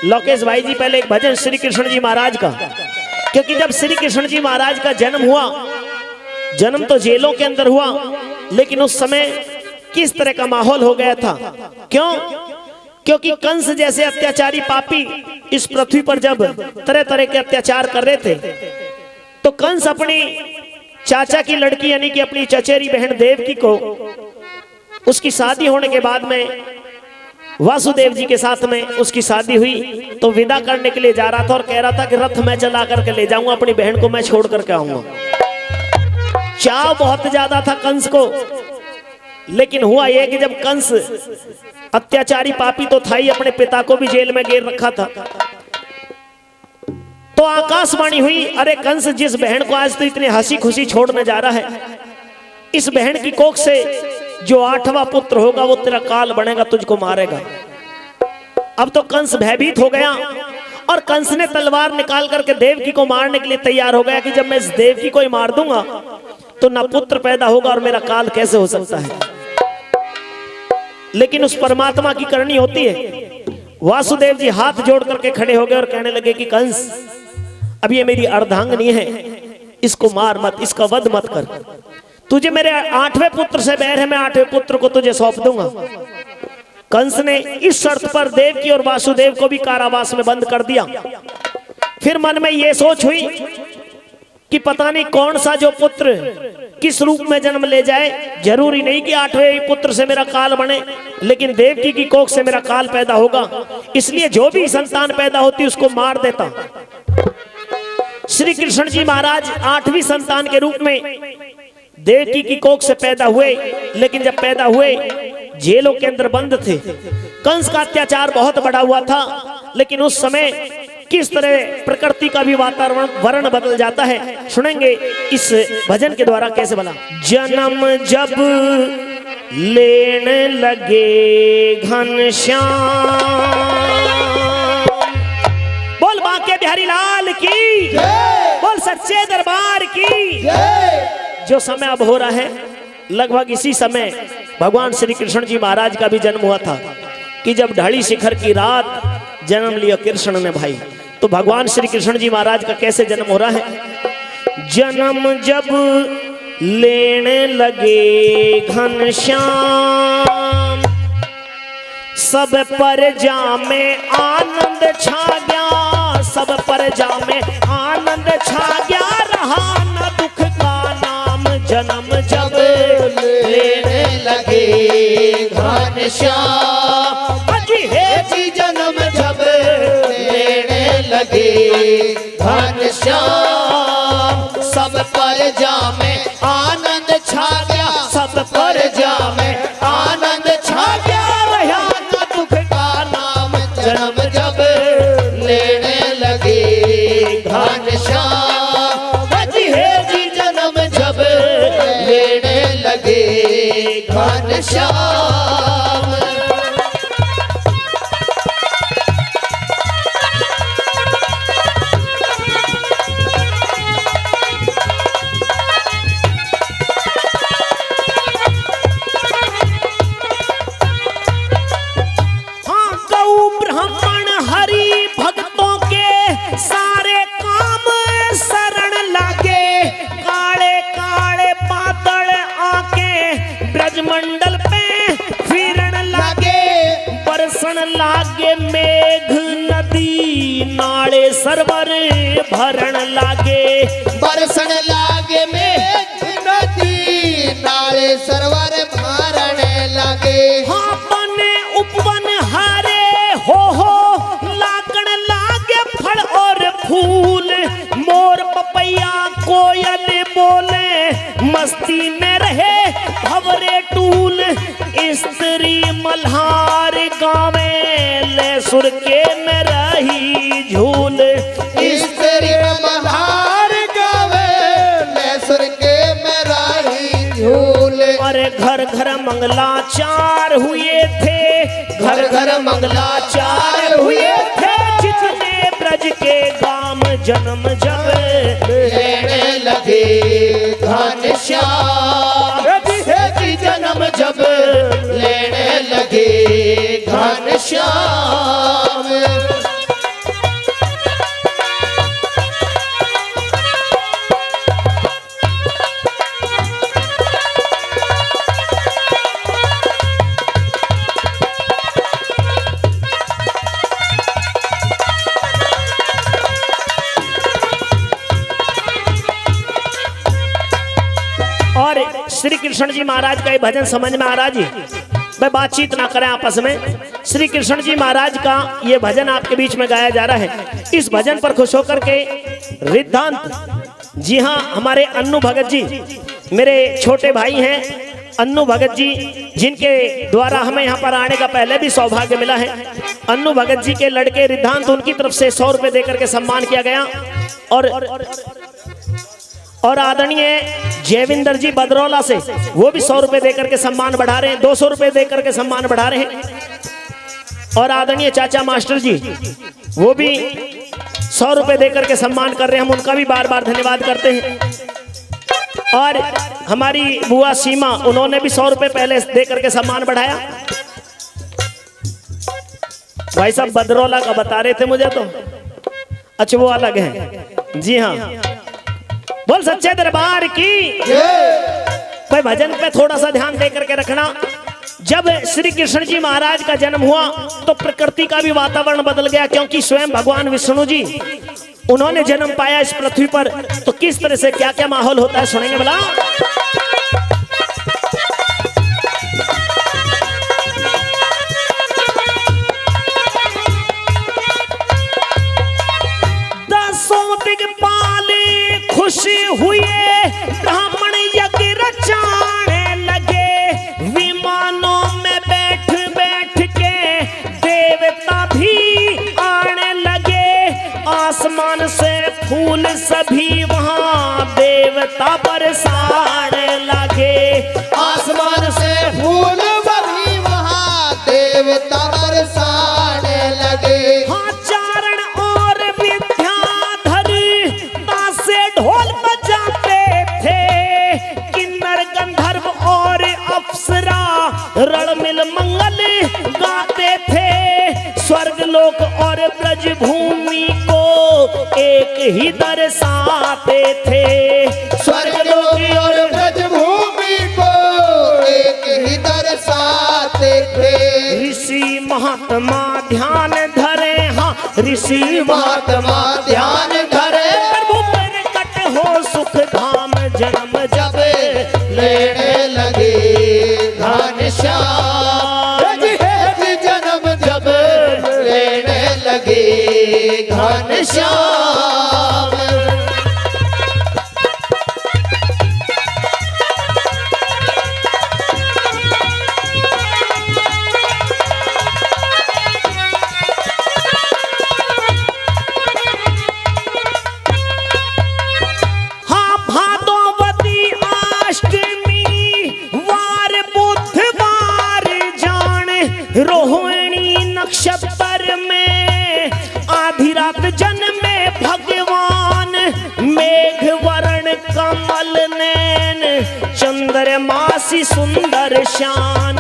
लोकेश भाई जी पहले एक भजन श्री कृष्ण जी महाराज का, क्योंकि जब श्री कृष्ण जी महाराज का जन्म हुआ, जन्म तो जेलों के अंदर हुआ, लेकिन उस समय किस तरह का माहौल हो गया था। क्यों? क्योंकि कंस जैसे अत्याचारी पापी इस पृथ्वी पर जब तरह तरह के अत्याचार कर रहे थे, तो कंस अपनी चाचा की लड़की यानी कि अपनी चचेरी बहन देवकी को, उसकी शादी होने के बाद में वासुदेव जी के साथ में उसकी शादी हुई, तो विदा करने के लिए जा रहा था और कह रहा था कि रथ मैं चला करके ले जाऊंगा, अपनी बहन को मैं छोड़ करके आऊंगा। चाव बहुत ज्यादा था कंस को, लेकिन हुआ यह कि जब कंस अत्याचारी पापी तो था ही, अपने पिता को भी जेल में घेर रखा था, तो आकाशवाणी हुई, अरे कंस जिस बहन को आज तो इतनी हंसी खुशी छोड़ने जा रहा है, इस बहन की कोख से जो 8वां पुत्र होगा वो तेरा काल बनेगा, तुझको मारेगा। अब तो कंस भयभीत हो गया और कंस ने तलवार निकाल करके देवकी को मारने के लिए तैयार हो गया कि जब मैं इस देवकी को ही मार दूंगा तो ना पुत्र पैदा होगा और मेरा काल कैसे हो सकता है। लेकिन उस परमात्मा की करनी होती है। वासुदेव जी हाथ जोड़ करके खड़े हो गए और कहने लगे कि कंस, अब ये मेरी अर्धांगिनी है, इसको मार मत, इसका वध मत कर। तुझे मेरे 8वें पुत्र से बैर है, मैं 8वें पुत्र को तुझे सौंप दूंगा। कंस ने इस शर्त पर देवकी और वासुदेव को भी कारावास में बंद कर दिया। फिर मन में यह सोच हुई कि पता नहीं कौन सा जो पुत्र किस रूप में जन्म ले जाए, जरूरी नहीं कि 8वें पुत्र से मेरा काल बने, लेकिन देवकी की कोख से मेरा काल पैदा होगा, इसलिए जो भी संतान पैदा होती उसको मार देता। श्री कृष्ण जी महाराज 8वीं संतान के रूप में देवकी की कोख से पैदा हुए, लेकिन जब पैदा हुए जेलों के अंदर बंद थे। कंस का अत्याचार बहुत बड़ा हुआ था, लेकिन उस समय किस तरह प्रकृति का भी वातावरण बदल जाता है, सुनेंगे इस भजन के द्वारा कैसे बना। जन्म जब लेने लगे घनश्याम, बोल बांके बिहारी लाल की, बोल सच्चे दरबार की। जो समय अब हो रहा है, लगभग इसी समय भगवान श्री कृष्ण जी महाराज का भी जन्म हुआ था कि जब ढाली शिखर की रात जन्म लिया कृष्ण ने भाई। तो भगवान श्री कृष्ण जी महाराज का कैसे जन्म हो रहा है। जन्म जब लेने लगे घनश्याम, सब पर जामे आनंद छा गया, सब पर जामे आनंद छा गया, रहा न दुख का नाम। जन्म जब लेने लगे घनश्याम, अजी है जी जन्म जब लेने लगे घनश्याम, सब पर जामे आनंद छा गया, सब पर जामे आनंद छा गया, रहा न दुख का नाम। जन्म जब लेने लगे घनश्याम, अजी है जी जन्म जब लेने लगे घनश्याम। मंडल पे फिरन लागे, बरसन लागे मेघ नदी, नाले सरवर भरण लागे, बरसन लागे मेघ नदी, नाले सरवर भरण लागे। हाँ बने उपवन हारे हो लागण लागे फल और फूल, मोर पपैया कोयल बोले, मस्ती में रहे भवरे टूल, स्त्री मल्हार गावे ले सुर के में रही झूल, स्त्री मल्हार गावे ले सुर के में रही झूल। अरे घर घर मंगलाचार हुए थे, घर घर मंगलाचार हुए थे, जितने ब्रज के गाम जन्म जब लेने लगे घनश्याम, जन्म जब लेने लगे घनश्याम। श्री कृष्ण जी महाराज का ये भजन समझ में आ रहा जी? भाई बातचीत ना करें आपस में। श्री कृष्ण जी महाराज का ये भजन आपके बीच में गाया जा रहा है। इस भजन पर खुश होकर के रिद्धांत, जी हाँ, हमारे अन्नू भगत जी मेरे छोटे भाई हैं, अन्नू भगत जी, जिनके द्वारा हमें यहाँ पर आने का पहले भी सौभाग्य मिला है। अन्नू भगत जी के लड़के रिद्धांत, उनकी तरफ से 100 रुपए देकर के सम्मान किया गया। और आदरणीय जयविंदर जी बदरौला से वो भी 100 रुपए देकर के सम्मान बढ़ा रहे हैं, 200 रुपए देकर के सम्मान बढ़ा रहे हैं। और आदरणीय चाचा मास्टर जी वो भी 100 रुपए देकर के सम्मान कर रहे हैं, हम उनका भी बार बार धन्यवाद करते हैं। और हमारी बुआ सीमा, उन्होंने भी 100 रुपए पहले देकर के सम्मान बढ़ाया। भाई साहब बदरौला का बता रहे थे मुझे तो, अच्छा वो अलग है। जी हाँ, बोल सच्चे दरबार की। भाई भजन पे थोड़ा सा ध्यान दे करके रखना। जब श्री कृष्ण जी महाराज का जन्म हुआ तो प्रकृति का भी वातावरण बदल गया, क्योंकि स्वयं भगवान विष्णु जी उन्होंने जन्म पाया इस पृथ्वी पर। तो किस तरह से क्या क्या माहौल होता है सुनेंगे भला। दसों दिग्पाले खुशी हुए, ब्राह्मण यज्ञ रचाने लगे, विमानों में बैठ बैठ के देवता भी आने लगे, आसमान से फूल सभी वहां देवता बरसाने लगे, आसमान से फूल सभी वहां देवता बरसाने लगे। हाँ, चारण और विद्याधर तासे ढोल बजाते थे, किन्नर गंधर्व और अप्सरा रणमिल मंगल गाते थे, स्वर्ग लोक और ब्रज भूमि को एक ही दर्शाते थे, स्वर्ग लोक और ब्रज भूमि को एक ही दर्शाते थे। ऋषि महात्मा ध्यान धरे, हाँ ऋषि महात्मा ध्यान धरे, प्रभु प्रकट हो सुख धाम जन्म जब लेने लगे घनश्याम, जन्म जब लेने लगे घनश्याम। हाँ, भादोवती अष्टमी वार बुधवार जान, रोहिणी नक्षत्र में आधी रात जन्मे भगवान, मेघ वर्ण कमल नैन, चंद्रमासी सुंदर शान,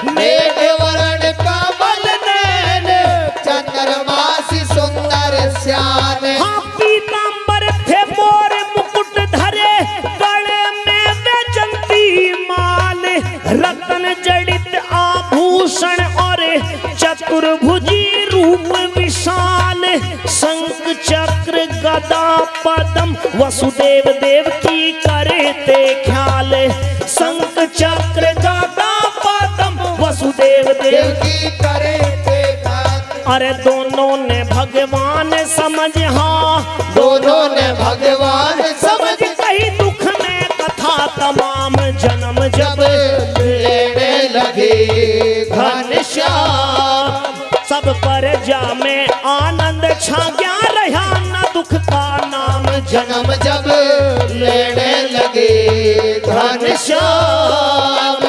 मेघ वर्ण कमल नैन, चंद्रमासी सुंदर श्यान। हाँ, पीतांबर थे मोर मुकुट धरे, गले में वैजंती माल, रतन जड़ित आभूषण और चतुर्भुजी रूप विशाल, शंख चक्र गदा पद्म वसुदेव देव की करते ख्याल, शंख चक्र गदा पद्म वसुदेव देव की करते ख्याल। अरे दोनों ने भगवान समझ, हाँ दोनों ने भगवान समझ, कही दुख में कथा तमाम जन्म जब लेने लगे घनश्याम। सब प्रजा में आनंद छा गया, रहा न दुख का नाम जन्म जब लेने लगे घनश्याम।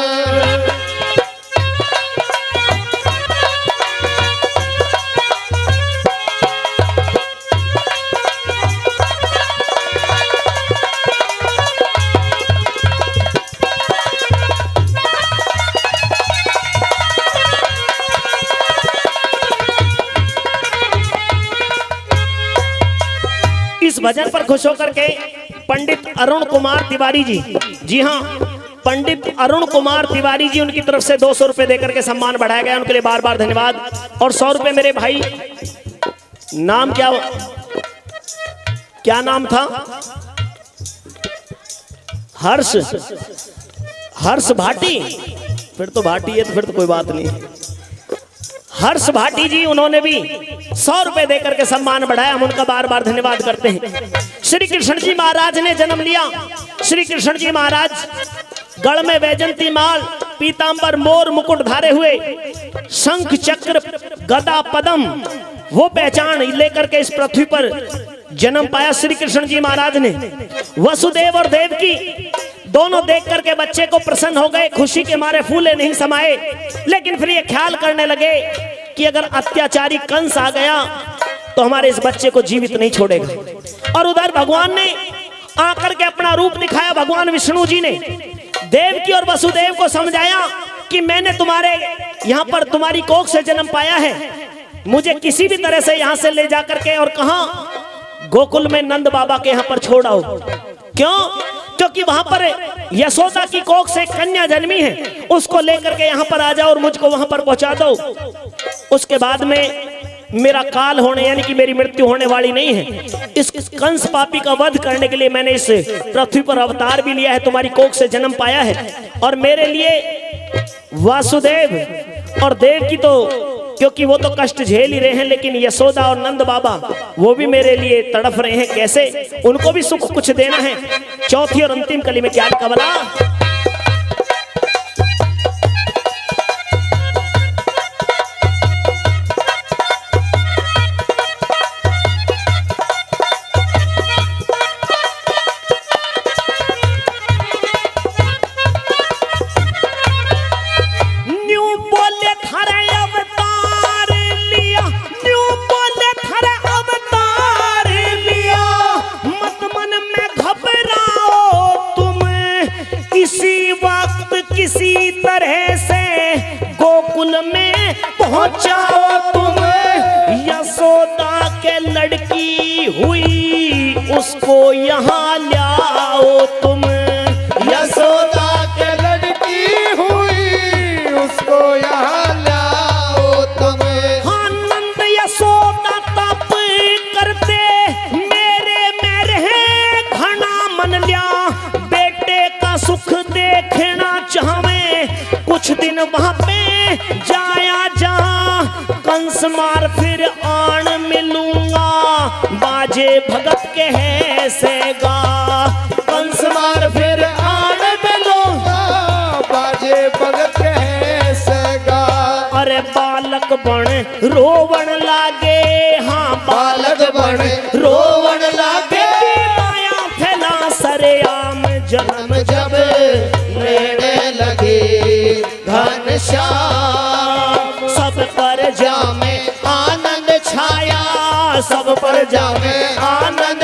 इस भजन पर खुश होकर के पंडित अरुण कुमार तिवारी जी, जी हाँ, पंडित अरुण कुमार तिवारी जी, उनकी तरफ से 200 रुपए देकर के सम्मान बढ़ाया गया, उनके लिए बार बार धन्यवाद। और 100 रुपए मेरे भाई, नाम क्या नाम था? हर्ष, हर्ष भाटी, फिर तो भाटी है तो फिर तो कोई बात नहीं। हर्ष भाटी जी उन्होंने भी 100 रुपए देकर के सम्मान बढ़ाया, हम उनका बार बार धन्यवाद करते हैं। श्री कृष्ण जी महाराज ने जन्म लिया। श्री कृष्ण जी महाराज गढ़ में वैजंती माल, पीतांबर, मोर मुकुट धारे हुए, शंख चक्र गदा पद्म, वो पहचान लेकर के इस पृथ्वी पर जन्म पाया श्री कृष्ण जी महाराज ने। वसुदेव और देवकी दोनों देख करके बच्चे को प्रसन्न हो गए, खुशी के मारे फूले नहीं समाये। लेकिन फिर ये ख्याल करने लगे कि अगर अत्याचारी कंस आ गया तो हमारे इस बच्चे को जीवित नहीं छोड़ेगा। और उधर भगवान ने आकर के अपना रूप दिखाया। भगवान विष्णु जी ने देवकी और वसुदेव को समझाया कि मैंने तुम्हारे यहाँ पर तुम्हारी कोख से जन्म पाया है, मुझे किसी भी तरह से यहाँ से ले जाकर के और कहा गोकुल में नंद बाबा के यहाँ पर छोड़ आओ। क्यों? क्योंकि वहां पर यशोदा की कोख से कन्या जन्मी है, उसको लेकर के यहाँ पर आ जाओ और मुझको वहां पर पहुंचा दो। उसके बाद में मेरा काल होने यानी कि मेरी मृत्यु होने वाली नहीं है। इस कंस पापी का वध करने के लिए मैंने इस पृथ्वी पर अवतार भी लिया है, तुम्हारी कोख से जन्म पाया है। और मेरे लिए वासुदेव और देव की तो क्योंकि वो तो कष्ट झेल ही रहे हैं, लेकिन यशोदा और नंद बाबा वो भी मेरे लिए तड़फ रहे हैं। कैसे? उनको भी सुख कुछ देना है। चौथी और अंतिम कली में क्या लिखा बोला? किसी तरह से गोकुल में पहुंचाओ तुम, यशोदा के लड़की हुई उसको यहाँ लाओ तुम। यशोदा के लड़की हुई उसको यहाँ लाओ तुम। हाँ, नंद यशोदा तप करते मेरे में रहे घना मन लिया, बेटे का सुख देखना चाहवे कुछ दिन वहां पे जाया जहां कंस मार फिर आन मिलूंगा, बाजे भगत के है सेगा। कंस मार फिर आन मिलूंगा, बाजे भगत के है सेगा। अरे बालक बन रोवण लागे, हाँ बालक बन रोवण लागे, माया फैला सरेआम जन्म जब लेने लगे घनश्याम। सब पर जामे आनंद छाया, सब पर जामे आनंद